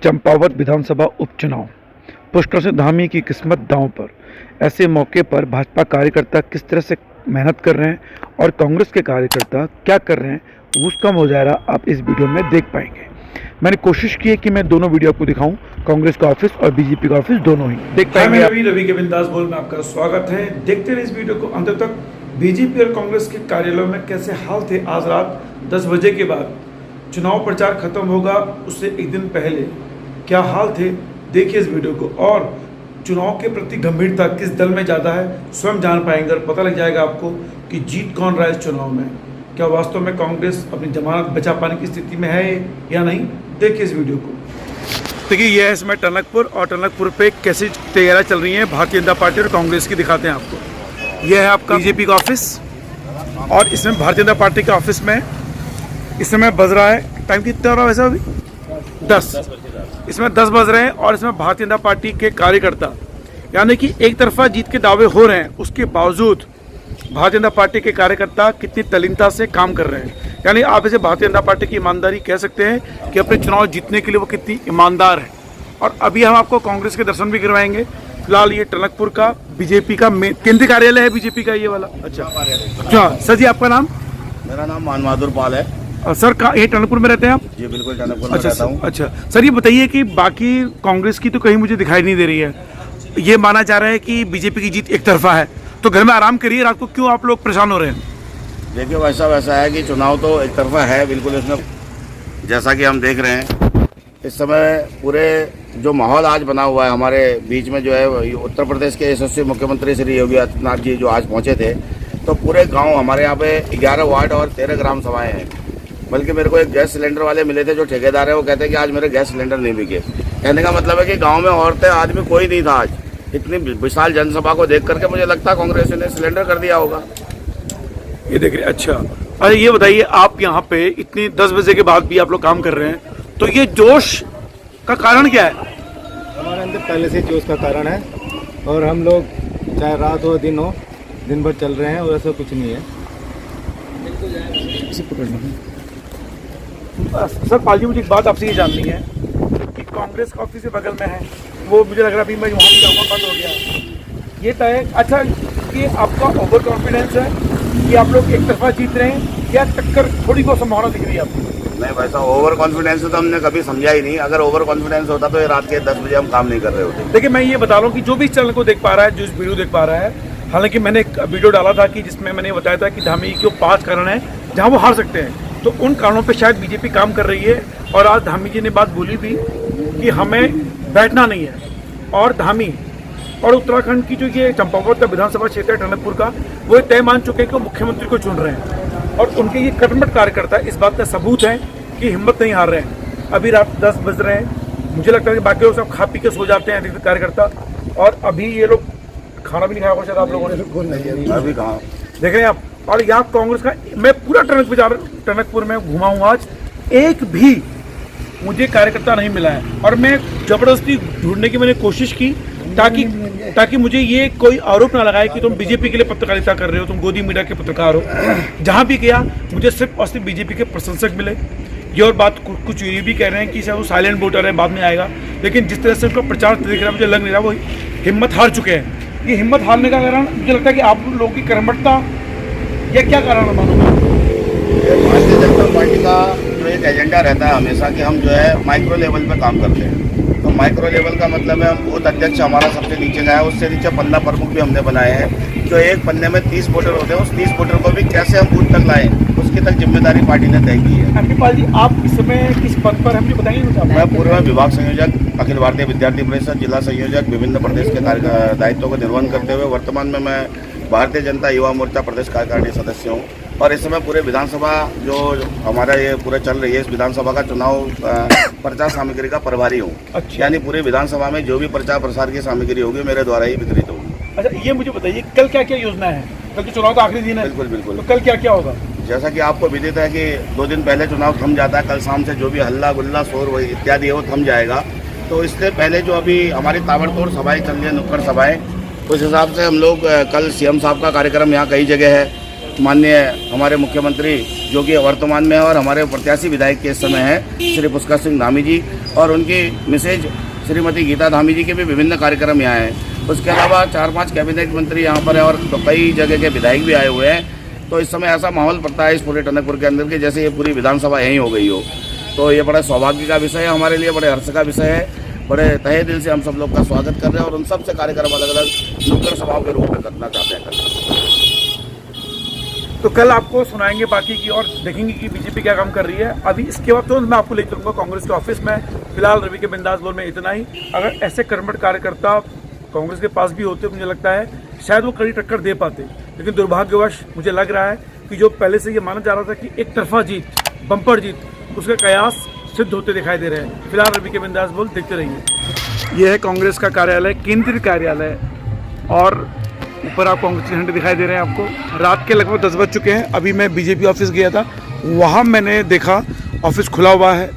चंपावत विधानसभा उपचुनाव, पुष्कर सिंह धामी की किस्मत दांव पर। ऐसे मौके पर भाजपा कार्यकर्ता किस तरह से मेहनत कर रहे हैं और कांग्रेस के कार्यकर्ता क्या कर रहे हैं, उसका मुजाहरा आप इस वीडियो में देख पाएंगे। मैंने कोशिश की है कि मैं दोनों वीडियो आपको दिखाऊं, कांग्रेस का ऑफिस और बीजेपी का ऑफिस दोनों ही देख पाएंगे। रवि के बिंदास बोल में आपका स्वागत है। देखते रहे इस वीडियो को अंत तक। बीजेपी और कांग्रेस के कार्यालयों में कैसे हाल थे आज रात 10 बजे के बाद चुनाव प्रचार खत्म होगा उससे एक दिन पहले क्या हाल थे, देखिए इस वीडियो को। और चुनाव के प्रति गंभीरता किस दल में ज़्यादा है स्वयं जान पाएंगे और पता लग जाएगा आपको कि जीत कौन रहा है इस चुनाव में। क्या वास्तव में कांग्रेस अपनी जमानत बचा पाने की स्थिति में है या नहीं, देखिए इस वीडियो को। देखिए यह है इसमें टनकपुर, और टनकपुर पे कैसी तैयारियां चल रही हैं भारतीय जनता पार्टी और कांग्रेस की, दिखाते हैं आपको। यह है आपका बीजेपी का ऑफिस और इसमें भारतीय जनता पार्टी के ऑफिस में इस समय बज रहा है, टाइम कितना हो रहा है वैसे अभी 10, इसमें 10 बज रहे हैं। और इसमें भारतीय जनता पार्टी के कार्यकर्ता यानी कि एक तरफा जीत के दावे हो रहे हैं, उसके बावजूद भारतीय जनता पार्टी के कार्यकर्ता कितनी तल्लीनता से काम कर रहे हैं। यानी आप इसे भारतीय जनता पार्टी की ईमानदारी कह सकते हैं कि अपने चुनाव जीतने के लिए वो कितनी ईमानदार है। और अभी हम आपको कांग्रेस के दर्शन भी करवाएंगे। फिलहाल ये टनकपुर का बीजेपी का केंद्रीय कार्यालय है, बीजेपी का ये वाला। अच्छा सर जी, आपका नाम? मेरा नाम मान बहादुर पाल है। सर ये टनकपुर में रहते हैं आप? जी बिल्कुल, टनकपुर में रहता हूँ। अच्छा सर, ये बताइए कि बाकी कांग्रेस की तो कहीं मुझे दिखाई नहीं दे रही है। ये माना जा रहा है कि बीजेपी की जीत एक तरफा है, तो घर में आराम करिए, रात को क्यों आप लोग परेशान हो रहे हैं? देखिए वैसा है कि चुनाव तो एक तरफा है बिल्कुल। इसमें जैसा कि हम देख रहे हैं इस समय पूरे जो माहौल आज बना हुआ है हमारे बीच में, जो है उत्तर प्रदेश के यशस्वी मुख्यमंत्री श्री योगी आदित्यनाथ जी जो आज पहुंचे थे, तो पूरे गांव हमारे यहाँ पे 11 वार्ड और 13 ग्राम सभाएं हैं। बल्कि मेरे को एक गैस सिलेंडर वाले मिले थे जो ठेकेदार है, वो कहते हैं कि आज मेरे गैस सिलेंडर नहीं बिके। कहने का मतलब है कि गांव में औरतें आदमी कोई नहीं था। आज इतनी विशाल जनसभा को देख करके मुझे लगता है कांग्रेस ने सिलेंडर कर दिया होगा। ये देख रहे, अच्छा। अरे ये बताइए, आप यहाँ पे इतनी 10 बजे के बाद भी आप लोग काम कर रहे हैं, तो ये जोश का कारण क्या है? हमारे अंदर पहले से जोश का कारण है, और हम लोग चाहे रात हो दिन हो दिन भर चल रहे हैं, और ऐसा कुछ नहीं है। सर पाल जी, मुझे एक बात आपसे ये जाननी है कि कांग्रेस का ऑफिस बगल में है, वो मुझे लग रहा है अभी मैं वहाँ भी जाऊँगा, बंद हो गया ये तय। अच्छा, ये आपका ओवर कॉन्फिडेंस है कि आप लोग एक तरफा जीत रहे हैं, क्या टक्कर थोड़ी बहुत संभावना दिख रही है आपको? नहीं, वैसा ओवर कॉन्फिडेंस तो हमने कभी समझा ही नहीं। अगर ओवर कॉन्फिडेंस होता तो ये रात के 10 बजे हम काम नहीं कर रहे होते। देखिए मैं ये बता रहा हूँ कि जो भी इस चैनल को देख पा रहा है, जो इस वीडियो देख पा रहा है, हालांकि मैंने एक वीडियो डाला था कि जिसमें मैंने बताया था कि धामी के 5 कारण हैं जहाँ वो हार सकते हैं, तो उन कारणों पे शायद बीजेपी काम कर रही है। और आज धामी जी ने बात बोली थी कि हमें बैठना नहीं है, और धामी और उत्तराखंड की जो ये चंपावत विधानसभा क्षेत्र है टनकपुर का, वो तय मान चुके हैं कि वो मुख्यमंत्री को चुन रहे हैं। और उनके ये कर्मठ कार्यकर्ता इस बात का सबूत है कि हिम्मत नहीं हार रहे हैं। अभी रात 10 बज रहे हैं, मुझे लगता है कि बाकी लोग सब खा पी के सो जाते हैं अधिकतर कार्यकर्ता, और अभी ये लोग खाना भी नहीं खाया होगा शायद आप लोगों ने। अभी कहाँ देख रहे हैं आप। और यहाँ कांग्रेस का मैं पूरा टनकपुर में घुमा हूँ आज, एक भी मुझे कार्यकर्ता नहीं मिला है। और मैं जबरदस्ती ढूंढने की मैंने कोशिश की ताकि मुझे ये कोई आरोप ना लगाए कि तुम बीजेपी के लिए पत्रकारिता कर रहे हो, तुम गोदी मीडिया के पत्रकार हो। जहाँ भी गया मुझे सिर्फ और सिर्फ बीजेपी के प्रशंसक मिले। ये और बात कुछ ये भी कह रहे हैं कि शायद वो साइलेंट वोटर है, बाद में आएगा, लेकिन जिस तरह से उनका प्रचार दिख रहा है मुझे लग नहीं रहा वो हिम्मत हार चुके हैं। ये हिम्मत हारने का कारण मुझे लगता है कि आप लोगों की कर्मठता, या क्या कारण है मानो? भारतीय जनता पार्टी का जो एक एजेंडा रहता है हमेशा कि हम जो है माइक्रो लेवल पे काम करते हैं। तो माइक्रो लेवल का मतलब है हम बूथ अध्यक्ष हमारा सबसे नीचे गया है, उससे नीचे पन्ना प्रमुख भी हमने बनाए हैं। जो एक पन्ने में 30 वोटर होते हैं, उस 30 वोटर को भी कैसे हम बूथ तक लाएं, उसकी तक जिम्मेदारी पार्टी ने तय की है। अखिल जी, आप इस समय किस पद पर, हम बताएंगे? मैं पूर्व विभाग संयोजक, अखिल भारतीय विद्यार्थी परिषद जिला संयोजक, विभिन्न प्रदेश के दायित्वों को निर्वहन करते हुए वर्तमान में मैं भारतीय जनता युवा मोर्चा प्रदेश कार्यकारिणी सदस्य हूँ। और इस समय पूरे विधानसभा जो हमारा ये पूरा चल रही है, इस विधानसभा का चुनाव प्रचार सामग्री का प्रभारी हूँ। अच्छा। यानी पूरे विधानसभा में जो भी प्रचार प्रसार की सामग्री होगी मेरे द्वारा ही वितरित होगी। अच्छा, ये मुझे बताइए कल क्या क्या योजना है? कल तो चुनाव का आखिरी दिन है। बिल्कुल बिल्कुल। तो कल क्या क्या होगा? जैसा कि आपको विदित है कि 2 दिन पहले चुनाव थम जाता है, कल शाम से जो भी हल्ला गुल्ला शोर इत्यादि है वो थम जाएगा। तो इससे पहले जो अभी हमारी ताबड़तोड़ सभाएं चल रही है, नुक्कड़ सभाएं, उस हिसाब से हम लोग कल सीएम साहब का कार्यक्रम यहाँ कई जगह है, माननीय हमारे मुख्यमंत्री जो कि वर्तमान में है और हमारे प्रत्याशी विधायक के इस समय हैं श्री पुष्कर सिंह धामी जी और उनकी मिसेज श्रीमती गीता धामी जी के भी विभिन्न कार्यक्रम यहाँ हैं। उसके अलावा 4-5 कैबिनेट मंत्री यहाँ पर हैं और तो कई जगह के विधायक भी आए हुए हैं। तो इस समय ऐसा माहौल पड़ता है इस पूरे टनकपुर के अंदर कि जैसे ये पूरी विधानसभा यहीं हो गई हो। तो ये बड़ा सौभाग्य का विषय है हमारे लिए, बड़े हर्ष का विषय है। बड़े तहे दिल से हम सब लोग का स्वागत कर रहे हैं और उन सब से कार्यक्रम अलग अलग नुक्कड़ सभाओं के रूप में करना चाहते हैं। तो कल आपको सुनाएंगे बाकी की और देखेंगे कि बीजेपी क्या काम कर रही है। अभी इसके बाद तो मैं आपको ले चलूँगा कांग्रेस के ऑफिस में। फिलहाल रवि के बिंदास बोल में इतना ही। अगर ऐसे कर्मठ कार्यकर्ता कांग्रेस के पास भी होते मुझे लगता है शायद वो कड़ी टक्कर दे पाते, लेकिन दुर्भाग्यवश मुझे लग रहा है कि जो पहले से ये माना जा रहा था कि एक तरफा जीत, बम्पर जीत, उसके कयास सिद्ध होते दिखाई दे रहे हैं। फिलहाल रवि के बिंदास बोल देखते रहिए। यह है कांग्रेस का कार्यालय, केंद्रीय कार्यालय, और ऊपर आप कांग्रेस के झंडे दिखाई दे रहे हैं आपको। रात के लगभग 10 बज चुके हैं। अभी मैं बीजेपी ऑफिस गया था, वहाँ मैंने देखा ऑफिस खुला हुआ है,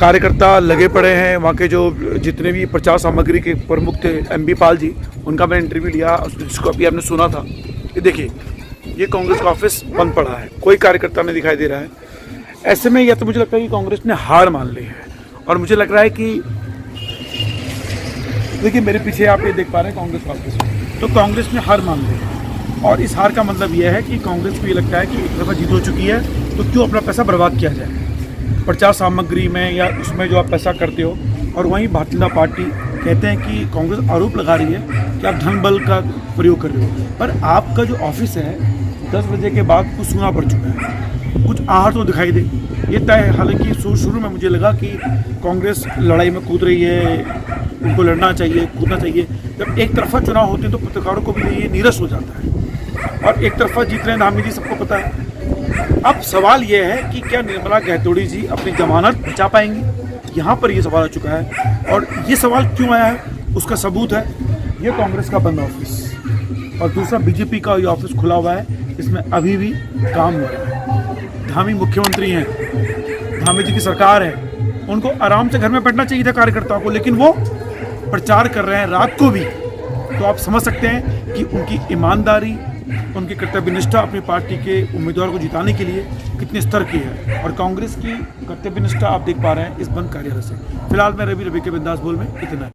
कार्यकर्ता लगे पड़े हैं। वहाँ के जो जितने भी प्रचार सामग्री के प्रमुख थे MB पाल जी, उनका मैंने इंटरव्यू लिया, जिसको अभी आपने सुना था। ये देखिए, ये कांग्रेस का ऑफिस बंद पड़ा है, कोई कार्यकर्ता नहीं दिखाई दे रहा है। ऐसे में या तो मुझे लगता है कि कांग्रेस ने हार मान ली है, और मुझे लग रहा है कि देखिए मेरे पीछे आप ये देख पा रहे हैं कांग्रेस का ऑफिस, तो कांग्रेस ने हार मान ली है। और इस हार का मतलब यह है कि कांग्रेस को ये लगता है कि एक दफ़ा जीत हो चुकी है, तो क्यों अपना पैसा बर्बाद किया जाए प्रचार सामग्री में या उसमें जो आप पैसा करते हो। और वहीं भारतीय जनता पार्टी कहते हैं कि कांग्रेस आरोप लगा रही है कि आप धन बल का प्रयोग कर रहे हो, पर आपका जो ऑफिस है 10 बजे के बाद कुछ सूना पड़ चुका है, कुछ आहट तो दिखाई दे। ये तय है, हालांकि शुरू में मुझे लगा कि कांग्रेस लड़ाई में कूद रही है, उनको लड़ना चाहिए, कूदना चाहिए। जब एक तरफा चुनाव होते हैं तो पत्रकारों को भी ये नीरस हो जाता है, और एक तरफा जीत रहे हैं धामी जी, सबको पता है। अब सवाल ये है कि क्या निर्मला गहतोड़ी जी अपनी जमानत बचा पाएंगी, यहाँ पर ये सवाल आ चुका है। और ये सवाल क्यों आया है उसका सबूत है ये कांग्रेस का बंद ऑफिस, और दूसरा बीजेपी का ये ऑफिस खुला हुआ है, इसमें अभी भी काम हो रहा है। धामी मुख्यमंत्री हैं, धामी जी की सरकार है, उनको आराम से घर में बैठना चाहिए था कार्यकर्ताओं को, लेकिन वो प्रचार कर रहे हैं रात को भी। तो आप समझ सकते हैं कि उनकी ईमानदारी, उनकी कर्तव्यनिष्ठा अपनी पार्टी के उम्मीदवार को जिताने के लिए कितने स्तर की है। और कांग्रेस की कर्तव्यनिष्ठा आप देख पा रहे हैं इस बंद कार्यालय से। फिलहाल मैं रवि के बिंदास बोल में इतना।